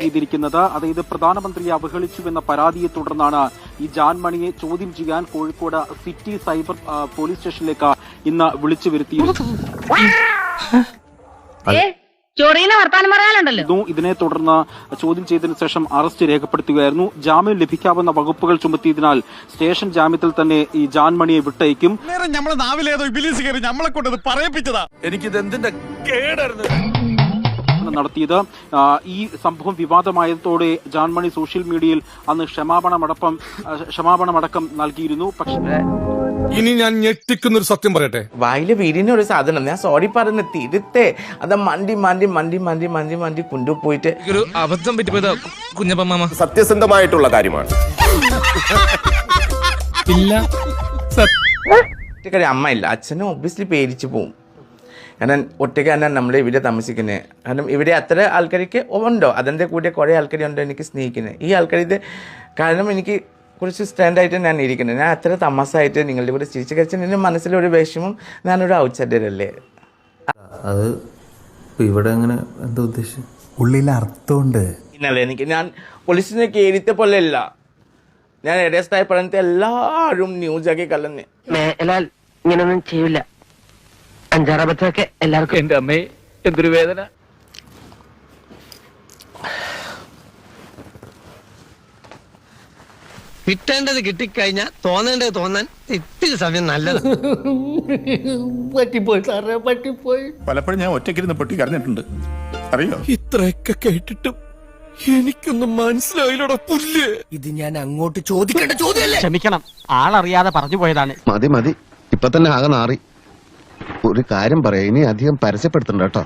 ചെയ്തിരിക്കുന്നത്. അതായത് പ്രധാനമന്ത്രിയെ അവഹേളിച്ചുവെന്ന പരാതിയെ തുടർന്നാണ് ഈ ജാൻമണിയെ ചോദ്യം ചെയ്യാൻ കോഴിക്കോട് സിറ്റി സൈബർ പോലീസ് സ്റ്റേഷനിലേക്ക് ഇന്ന് വിളിച്ചു വരുത്തിയിരുന്നു. ഇതിനെ തുടർന്ന് ചോദ്യം ചെയ്തതിനു ശേഷം അറസ്റ്റ് രേഖപ്പെടുത്തുകയായിരുന്നു. ജാമ്യം ലഭിക്കാവുന്ന വകുപ്പുകൾ ചുമത്തിയതിനാൽ സ്റ്റേഷൻ ജാമ്യത്തിൽ തന്നെ ഈ ജാൻമണിയെ വിട്ടയക്കും. നടത്തിയത് ഈ സംഭവം വിവാദമായതോടെ ജാൻമണി സോഷ്യൽ മീഡിയയിൽ അന്ന് ക്ഷമാപണമടക്കം നൽകിയിരുന്നു. പക്ഷേ ഇനി ഞാൻ ഞെട്ടിക്കുന്നൊരു സത്യം പറയട്ടെ, വായില് വീടിന് ഒരു സാധനം ഞാൻ സോറി പറഞ്ഞ് തിരുത്തേ അത് മണ്ടി മണ്ടി മണ്ടി മണ്ടി മണ്ടി മണ്ടി കൊണ്ടുപോയിട്ട് ഒരു അബദ്ധം പറ്റിപ്പോയതാ കുഞ്ഞപ്പ മാമ. സത്യസന്ധമായിട്ടുള്ള കാര്യമാണ്. അമ്മ ഇല്ല, അച്ഛനും ഒബ്വിയസ്ലി പേടിച്ചു പോവും. കാരണം ഒറ്റയ്ക്ക് തന്നെ നമ്മളെ ഇവിടെ താമസിക്കുന്നത്. കാരണം ഇവിടെ അത്ര ആൾക്കാർക്ക് ഉണ്ടോ, അതിൻ്റെ കൂടെ കുറേ ആൾക്കാരുണ്ടോ എനിക്ക് സ്നേഹിക്കുന്നത്. ഈ ആൾക്കാരിത് കാരണം എനിക്ക് കുറച്ച് സ്റ്റാൻഡായിട്ട് ഞാൻ ഇരിക്കുന്നത്. ഞാൻ അത്ര തമാശായിട്ട് നിങ്ങളുടെ കൂടെ ചിരിച്ചു കഴിച്ചാൽ എൻ്റെ മനസ്സിലൊരു വിഷമം, ഞാനൊരു ഔട്ട്സൈഡറല്ലേ. അത് ഇവിടെ അങ്ങനെ എന്താ ഉദ്ദേശിച്ചു? ഉള്ളിൽ അർത്ഥമുണ്ട്. പിന്നല്ലേ എനിക്ക് ഞാൻ പോലീസിനെ കയറിത്തെ പോലെ അല്ല, ഞാൻ അറസ്റ്റായി പറഞ്ഞിട്ട് എല്ലാവരും ന്യൂസാക്കി കളഞ്ഞ്. ഇങ്ങനൊന്നും ചെയ്യില്ല, അഞ്ചാറബത്തൊക്കെ എല്ലാവർക്കും. എന്റെ അമ്മേ എന്തൊരു വേദന. കിട്ടേണ്ടത് കിട്ടിക്കഴിഞ്ഞാൽ തോന്നേണ്ടത് തോന്നാൻ ഇത്തിരി സമയം നല്ലത്. പറ്റിപ്പോയി സാറേ, പറ്റിപ്പോയി. പലപ്പോഴും ഞാൻ ഒറ്റയ്ക്കിരുന്ന് പൊട്ടി കരഞ്ഞിട്ടുണ്ട്, അറിയോ? ഇത്രയൊക്കെ കേട്ടിട്ടും എനിക്കൊന്നും മനസ്സിലായില്ലടാ പുല്ല്. ഇത് ഞാൻ അങ്ങോട്ട് ചോദിക്കേണ്ട ചോദ്യമല്ലേ? ക്ഷമിക്കണം, ആളറിയാതെ പറഞ്ഞു പോയതാണ്. മതി മതി, ഇപ്പൊ തന്നെ ആകെ നാറി. ഒരു കാര്യം പറയാം, ഇനി അധികം പരസ്യപ്പെടുത്തണ്ട കേട്ടോ.